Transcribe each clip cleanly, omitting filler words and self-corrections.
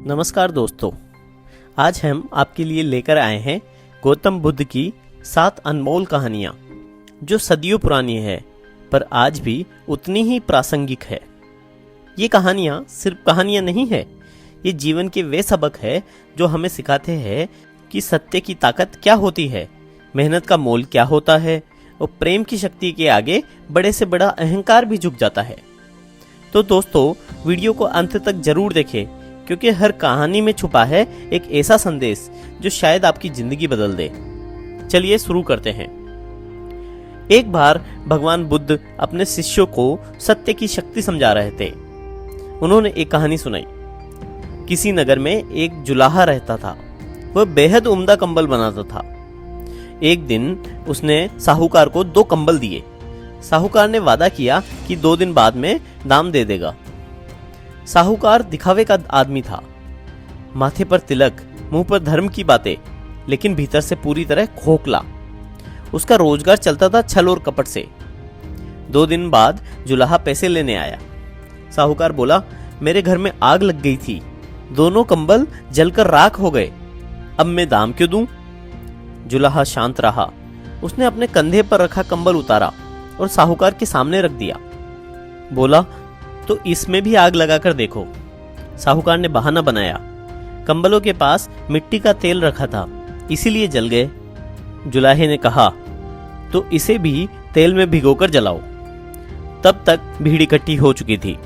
नमस्कार दोस्तों, आज हम आपके लिए लेकर आए हैं गौतम बुद्ध की 7 अनमोल कहानियाँ जो सदियों पुरानी है पर आज भी उतनी ही प्रासंगिक है। ये कहानियाँ सिर्फ कहानियाँ नहीं है, ये जीवन के वे सबक है जो हमें सिखाते हैं कि सत्य की ताकत क्या होती है, मेहनत का मोल क्या होता है और प्रेम की शक्ति के आगे बड़े से बड़ा अहंकार भी झुक जाता है। तो दोस्तों, वीडियो को अंत तक जरूर देखें क्योंकि हर कहानी में छुपा है एक ऐसा संदेश जो शायद आपकी जिंदगी बदल दे। चलिए शुरू करते हैं। एक बार भगवान बुद्ध अपने शिष्यों को सत्य की शक्ति समझा रहे थे। उन्होंने एक कहानी सुनाई। किसी नगर में एक जुलाहा रहता था। वह बेहद उम्दा कंबल बनाता था। एक दिन उसने साहूकार को 2 कंबल दिए। साहूकार ने वादा किया कि 2 दिन बाद में दाम दे देगा। साहूकार दिखावे का आदमी था। माथे पर तिलक, मुंह पर धर्म की बातें, लेकिन भीतर से पूरी तरह खोखला। उसका रोजगार चलता था छल और कपट से। 2 दिन बाद जुलाहा पैसे लेने आया। साहूकार बोला, मेरे घर में आग लग गई थी, दोनों कंबल जलकर राख हो गए, अब मैं दाम क्यों दूं? जुलाहा शांत रहा। उसने अपने कंधे पर रखा कंबल उतारा और साहूकार के सामने रख दिया। बोला, तो इसमें भी आग लगाकर देखो। साहूकार ने बहाना बनाया, कंबलों के पास मिट्टी का तेल रखा था, इसीलिए जल गए। जुलाहे ने कहा, तो इसे भी तेल में भिगोकर जलाओ। तब तक भीड़ इकट्ठी हो चुकी थी।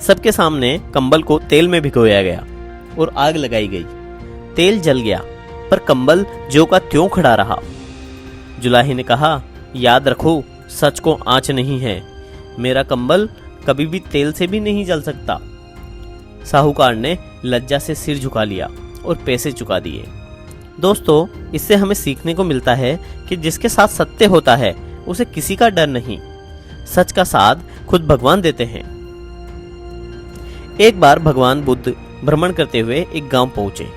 सबके सामने कंबल को तेल में भिगोया गया और आग लगाई गई। तेल जल गया पर कंबल ज्यों का त्यों खड़ा रहा। जुलाहे ने कहा, याद रखो, सच को आंच नहीं है। मेरा कंबल कभी भी तेल से भी नहीं जल सकता। साहूकार ने लज्जा से सिर झुका लिया और पैसे चुका दिए। दोस्तों, इससे हमें सीखने को मिलता है कि जिसके साथ सत्य होता है उसे किसी का डर नहीं। सच का साथ खुद भगवान देते हैं। एक बार भगवान बुद्ध भ्रमण करते हुए एक गांव पहुंचे।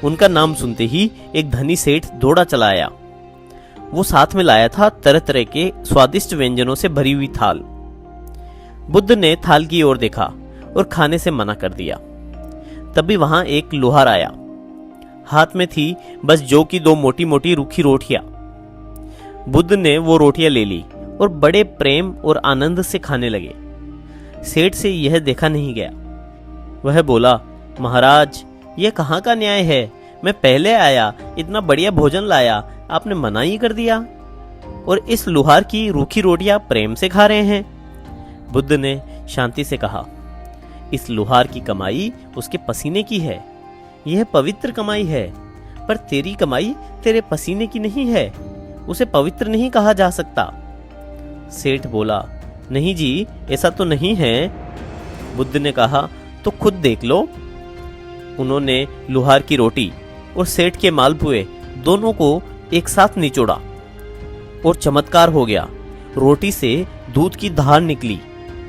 उनका नाम सुनते ही एक धनी सेठ दौड़ा चला आया। वो साथ में लाया था तरह तरह के स्वादिष्ट व्यंजनों से भरी हुई थाल। बुद्ध ने थाल की ओर देखा और खाने से मना कर दिया। तभी वहां एक लोहार आया। हाथ में थी बस जौ की 2 मोटी मोटी रूखी रोटियां। बुद्ध ने वो रोटियां ले ली और बड़े प्रेम और आनंद से खाने लगे। सेठ से यह देखा नहीं गया। वह बोला, महाराज, यह कहाँ का न्याय है? मैं पहले आया, इतना बढ़िया भोजन लाया, आपने मना ही कर दिया, और इस लोहार की रूखी रोटियां प्रेम से खा रहे हैं। बुद्ध ने शांति से कहा, इस लोहार की कमाई उसके पसीने की है, यह पवित्र कमाई है, पर तेरी कमाई तेरे पसीने की नहीं है, उसे पवित्र नहीं कहा जा सकता। सेठ बोला, नहीं जी, ऐसा तो नहीं है। बुद्ध ने कहा, तो खुद देख लो। उन्होंने लोहार की रोटी और सेठ के मालपुए दोनों को एक साथ निचोड़ा और चमत्कार हो गया। रोटी से दूध की धार निकली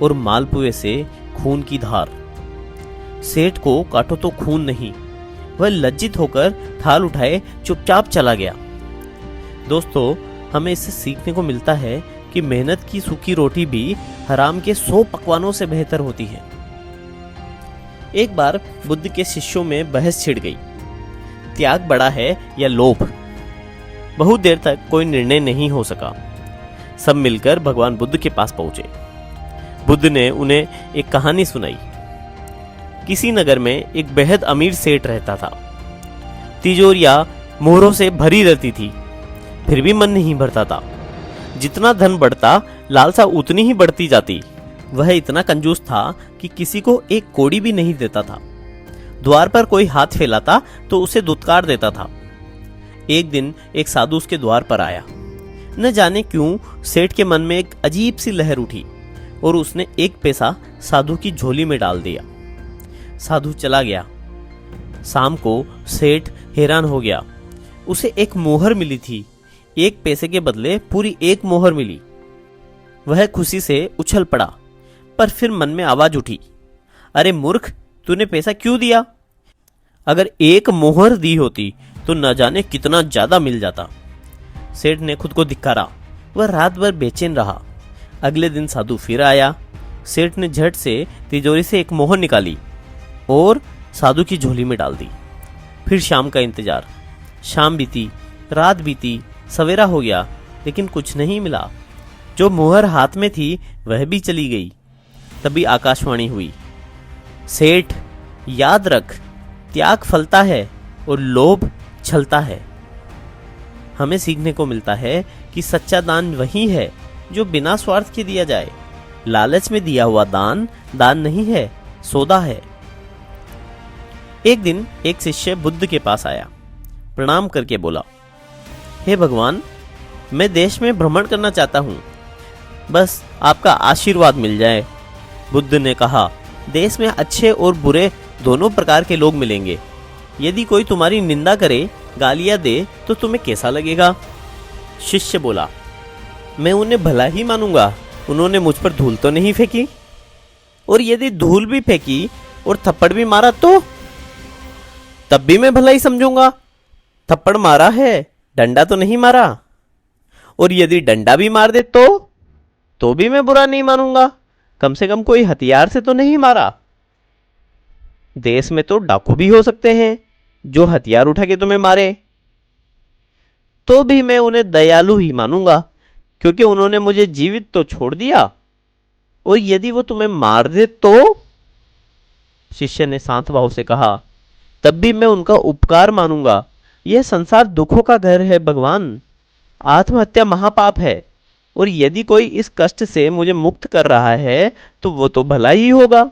और मालपुए से खून की धार। सेठ को काटो तो खून नहीं। वह लज्जित होकर थाल उठाए चुपचाप चला गया। दोस्तों, हमें इससे सीखने को मिलता है कि मेहनत की सूखी रोटी भी हराम के 100 पकवानों से बेहतर होती है। एक बार बुद्ध के शिष्यों में बहस छिड़ गई, त्याग बड़ा है या लोभ। बहुत देर तक कोई निर्णय नहीं हो सका। सब मिलकर भगवान बुद्ध के पास पहुंचे। बुद्ध ने उन्हें एक कहानी सुनाई। किसी नगर में एक बेहद अमीर सेठ रहता था। तिजोरियां मोहरों से भरी रहती थी, फिर भी मन नहीं भरता था। जितना धन बढ़ता, लालसा उतनी ही बढ़ती जाती। वह इतना कंजूस था कि किसी को एक कौड़ी भी नहीं देता था। द्वार पर कोई हाथ फैलाता तो उसे दुत्कार देता था। एक दिन एक साधु उसके द्वार पर आया। न जाने क्यों सेठ के मन में एक अजीब सी लहर उठी और उसने 1 पैसा साधु की झोली में डाल दिया। साधु चला गया। शाम को सेठ हैरान हो गया। उसे एक मोहर मिली थी। 1 पैसे के बदले पूरी 1 मोहर मिली। वह खुशी से उछल पड़ा, पर फिर मन में आवाज उठी, अरे मूर्ख, तूने पैसा क्यों दिया? अगर 1 मोहर दी होती तो न जाने कितना ज्यादा मिल जाता। सेठ ने खुद को धिक्कारा। वह रात भर बेचैन रहा। अगले दिन साधु फिर आया। सेठ ने झट से तिजोरी से 1 मोहर निकाली और साधु की झोली में डाल दी। फिर शाम का इंतजार। शाम बीती, रात बीती, सवेरा हो गया, लेकिन कुछ नहीं मिला। जो मुहर हाथ में थी वह भी चली गई। तभी आकाशवाणी हुई, सेठ याद रख, त्याग फलता है और लोभ छलता है। हमें सीखने को मिलता है कि सच्चा दान वही है जो बिना स्वार्थ के दिया जाए। लालच में दिया हुआ दान दान नहीं है, सौदा है। एक दिन एक शिष्य बुद्ध के पास आया, प्रणाम करके बोला, हे भगवान, मैं देश में भ्रमण करना चाहता हूँ, बस आपका आशीर्वाद मिल जाए। बुद्ध ने कहा, देश में अच्छे और बुरे दोनों प्रकार के लोग मिलेंगे। यदि कोई तुम्हारी निंदा करे, गालियां दे, तो तुम्हें कैसा लगेगा? शिष्य बोला, मैं उन्हें भला ही मानूंगा, उन्होंने मुझ पर धूल तो नहीं फेंकी। और यदि धूल भी फेंकी और थप्पड़ भी मारा तो? तब भी मैं भला ही समझूंगा। थप्पड़ मारा है, डंडा तो नहीं मारा। और यदि डंडा भी मार दे तो भी मैं बुरा नहीं मानूंगा, कम से कम कोई हथियार से तो नहीं मारा। देश में तो डाकू भी हो सकते हैं जो हथियार उठा के तुम्हें मारे, तो भी मैं उन्हें दयालु ही मानूंगा, क्योंकि उन्होंने मुझे जीवित तो छोड़ दिया। और यदि वो तुम्हें मार दे तो? शिष्य ने शांत भाव से कहा, तब भी मैं उनका उपकार मानूंगा। यह संसार दुखों का घर है भगवान, आत्महत्या महापाप है, और यदि कोई इस कष्ट से मुझे मुक्त कर रहा है तो वो तो भला ही होगा।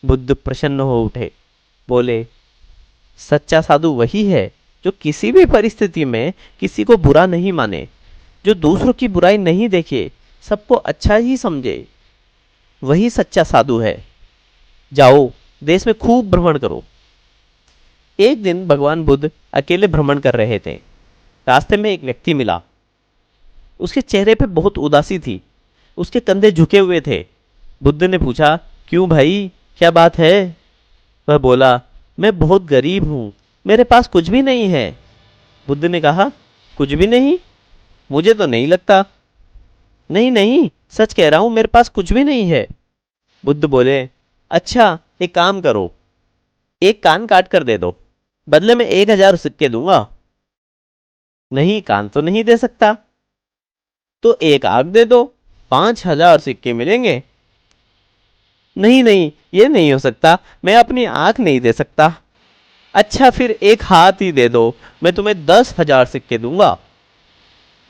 बुद्ध प्रसन्न हो उठे, बोले, सच्चा साधु वही है जो किसी भी परिस्थिति में किसी को बुरा नहीं माने, जो दूसरों की बुराई नहीं देखे, सबको अच्छा ही समझे। वही सच्चा साधु है। जाओ, देश में खूब भ्रमण करो। एक दिन भगवान बुद्ध अकेले भ्रमण कर रहे थे। रास्ते में एक व्यक्ति मिला। उसके चेहरे पे बहुत उदासी थी, उसके कंधे झुके हुए थे। बुद्ध ने पूछा, क्यों भाई, क्या बात है? वह बोला, मैं बहुत गरीब हूं, मेरे पास कुछ भी नहीं है। बुद्ध ने कहा, कुछ भी नहीं? मुझे तो नहीं लगता। नहीं नहीं, सच कह रहा हूं, मेरे पास कुछ भी नहीं है। बुद्ध बोले, अच्छा एक काम करो, एक कान काट कर दे दो, बदले में 1000 सिक्के दूंगा। नहीं, कान तो नहीं दे सकता। तो एक आंख दे दो, 5000 सिक्के मिलेंगे। नहीं नहीं, ये नहीं हो सकता, मैं अपनी आंख नहीं दे सकता। अच्छा फिर एक हाथ ही दे दो, मैं तुम्हें 10,000 सिक्के दूंगा।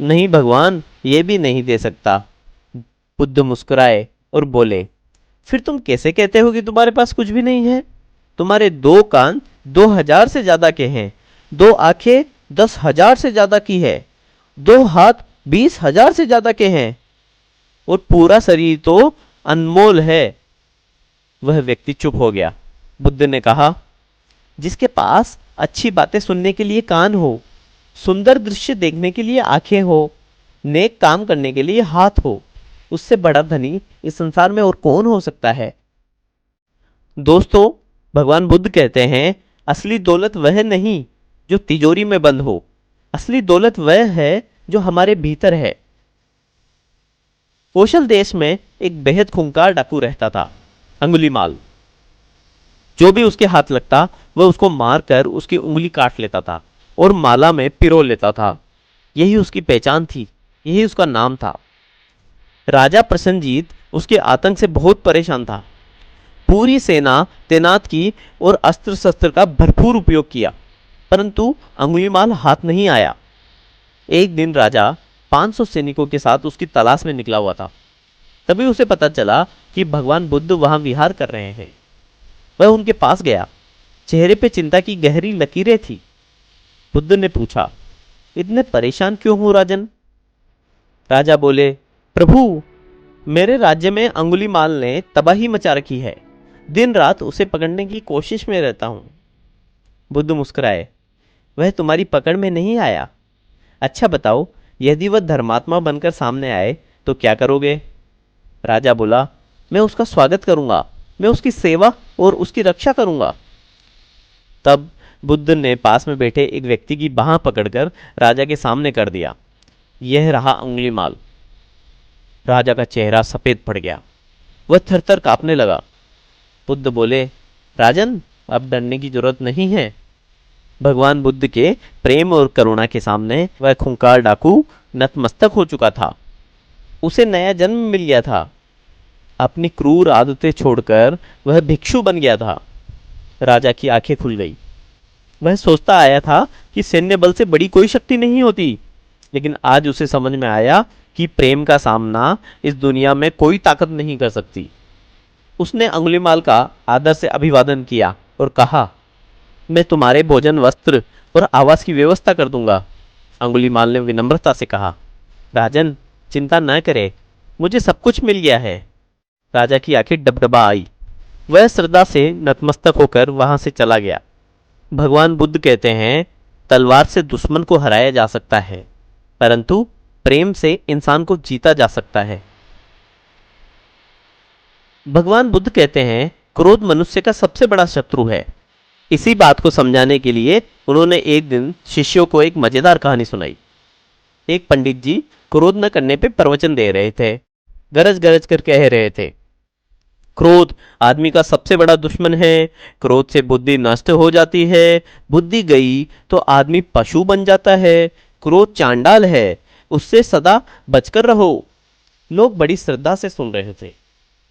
नहीं भगवान, ये भी नहीं दे सकता। बुद्ध मुस्कुराए और बोले, फिर तुम कैसे कहते हो कि तुम्हारे पास कुछ भी नहीं है? तुम्हारे 2 कान 2000 से ज्यादा के हैं, 2 आंखें 10,000 से ज्यादा की है, 2 हाथ 20,000 से ज्यादा के हैं, और पूरा शरीर तो अनमोल है। वह व्यक्ति चुप हो गया। बुद्ध ने कहा, जिसके पास अच्छी बातें सुनने के लिए कान हो, सुंदर दृश्य देखने के लिए आंखें हो, नेक काम करने के लिए हाथ हो, उससे बड़ा धनी इस संसार में और कौन हो सकता है? दोस्तों, भगवान बुद्ध कहते हैं, असली दौलत वह नहीं जो तिजोरी में बंद हो, असली दौलत वह है जो हमारे भीतर है। कौशल देश में एक बेहद खूंखार डाकू रहता था, अंगुलीमाल। जो भी उसके हाथ लगता वह उसको मारकर उसकी उंगली काट लेता था और माला में पिरो लेता था। यही उसकी पहचान थी, यही उसका नाम था। राजा प्रसन्नजीत उसके आतंक से बहुत परेशान था। पूरी सेना तैनात की और अस्त्र शस्त्र का भरपूर उपयोग किया, परंतु अंगुलीमाल हाथ नहीं आया। एक दिन राजा 500 सैनिकों के साथ उसकी तलाश में निकला हुआ था। तभी उसे पता चला कि भगवान बुद्ध वहां विहार कर रहे हैं। वह उनके पास गया। चेहरे पे चिंता की गहरी लकीरें थी। बुद्ध ने पूछा, इतने परेशान क्यों हो राजन? राजा बोले, प्रभु, मेरे राज्य में अंगुलीमाल ने तबाही मचा रखी है, दिन रात उसे पकड़ने की कोशिश में रहता हूं। बुद्ध मुस्कुराए, वह तुम्हारी पकड़ में नहीं आया। अच्छा बताओ, यदि वह धर्मात्मा बनकर सामने आए तो क्या करोगे? राजा बोला, मैं उसका स्वागत करूंगा, मैं उसकी सेवा और उसकी रक्षा करूंगा। तब बुद्ध ने पास में बैठे एक व्यक्ति की बाह पकड़कर राजा के सामने कर दिया। यह रहा अंगुलीमाल। राजा का चेहरा सफेद पड़ गया, वह थरथर कांपने लगा। बुद्ध बोले, राजन, अब डरने की जरूरत नहीं है। भगवान बुद्ध के प्रेम और करुणा के सामने वह खूंखार डाकू नतमस्तक हो चुका था। उसे नया जन्म मिल गया था। अपनी क्रूर आदतें छोड़कर वह भिक्षु बन गया था। राजा की आंखें खुल गई। वह सोचता आया था कि सैन्य बल से बड़ी कोई शक्ति नहीं होती, लेकिन आज उसे समझ में आया कि प्रेम का सामना इस दुनिया में कोई ताकत नहीं कर सकती। उसने अंगुलीमाल का आदर से अभिवादन किया और कहा, मैं तुम्हारे भोजन, वस्त्र और आवास की व्यवस्था कर दूंगा। अंगुलीमाल ने विनम्रता से कहा, राजन चिंता न करे, मुझे सब कुछ मिल गया है। राजा की आंखें डबडबा आई। वह श्रद्धा से नतमस्तक होकर वहां से चला गया। भगवान बुद्ध कहते हैं, तलवार से दुश्मन को हराया जा सकता है, परंतु प्रेम से इंसान को जीता जा सकता है। भगवान बुद्ध कहते हैं, क्रोध मनुष्य का सबसे बड़ा शत्रु है। इसी बात को समझाने के लिए उन्होंने एक दिन शिष्यों को एक मजेदार कहानी सुनाई। एक पंडित जी क्रोध न करने पे प्रवचन दे रहे थे। गरज गरज कर कह रहे थे, क्रोध आदमी का सबसे बड़ा दुश्मन है। क्रोध से बुद्धि नष्ट हो जाती है। बुद्धि गई तो आदमी पशु बन जाता है। क्रोध चांडाल है, उससे सदा बचकर रहो। लोग बड़ी श्रद्धा से सुन रहे थे।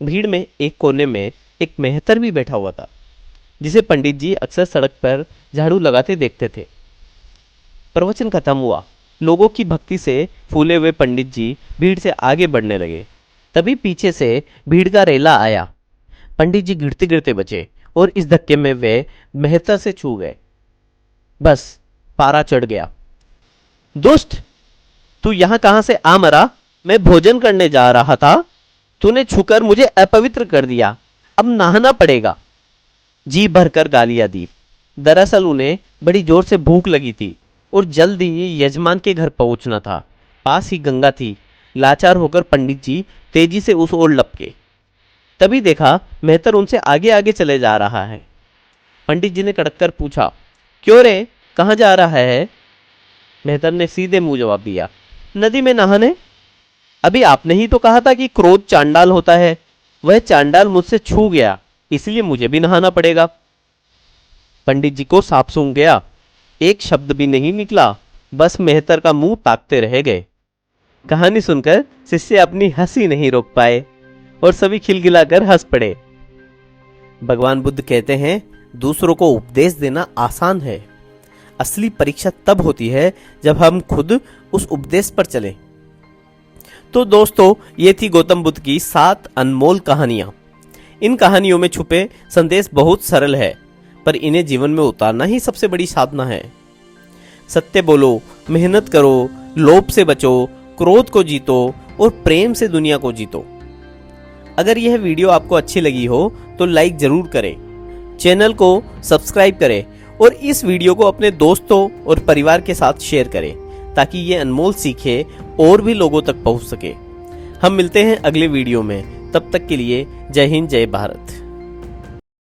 भीड़ में एक कोने में एक मेहतर भी बैठा हुआ था, जिसे पंडित जी अक्सर सड़क पर झाड़ू लगाते देखते थे। प्रवचन खत्म हुआ। लोगों की भक्ति से फूले हुए पंडित जी भीड़ से आगे बढ़ने लगे। तभी पीछे से भीड़ का रेला आया। पंडित जी गिरते गिरते बचे और इस धक्के में वे मेहतर से छू गए। बस पारा चढ़ गया। दुष्ट, तू यहां कहां से आ मरा? मैं भोजन करने जा रहा था, तूने छूकर मुझे अपवित्र कर दिया। अब नहाना पड़ेगा। जी भरकर गालियां दी। दरअसल उन्हें बड़ी जोर से भूख लगी थी और जल्द ही यजमान के घर पहुंचना था। पास ही गंगा थी। लाचार होकर पंडित जी तेजी से उस ओर लपके। तभी देखा मेहतर उनसे आगे आगे चले जा रहा है। पंडित जी ने कड़क कर पूछा, क्यों रे, कहाँ जा रहा है? मेहतर ने सीधे मुंह जवाब दिया, नदी में नहाने। अभी आपने ही तो कहा था कि क्रोध चांडाल होता है। वह चांडाल मुझसे छू गया, इसलिए मुझे भी नहाना पड़ेगा। पंडित जी को सांप सूंघ गया। एक शब्द भी नहीं निकला, बस मेहतर का मुंह ताकते रह गए। कहानी सुनकर शिष्य अपनी हंसी नहीं रोक पाए और सभी खिलखिलाकर हंस पड़े। भगवान बुद्ध कहते हैं, दूसरों को उपदेश देना आसान है, असली परीक्षा तब होती है जब हम खुद उस उपदेश पर चलें। तो दोस्तों, ये थी गौतम बुद्ध की 7 अनमोल कहानियां। इन कहानियों में छुपे संदेश बहुत सरल है, पर इन्हें जीवन में उतारना ही सबसे बड़ी साधना है। सत्य बोलो, मेहनत करो, लोभ से बचो, क्रोध को जीतो और प्रेम से दुनिया को जीतो। अगर यह वीडियो आपको अच्छी लगी हो तो लाइक जरूर करें, चैनल को सब्सक्राइब करें और इस वीडियो को अपने दोस्तों और परिवार के साथ शेयर करें, ताकि ये अनमोल सीखें और भी लोगों तक पहुंच सके। हम मिलते हैं अगले वीडियो में, तब तक के लिए जय हिंद, जय भारत।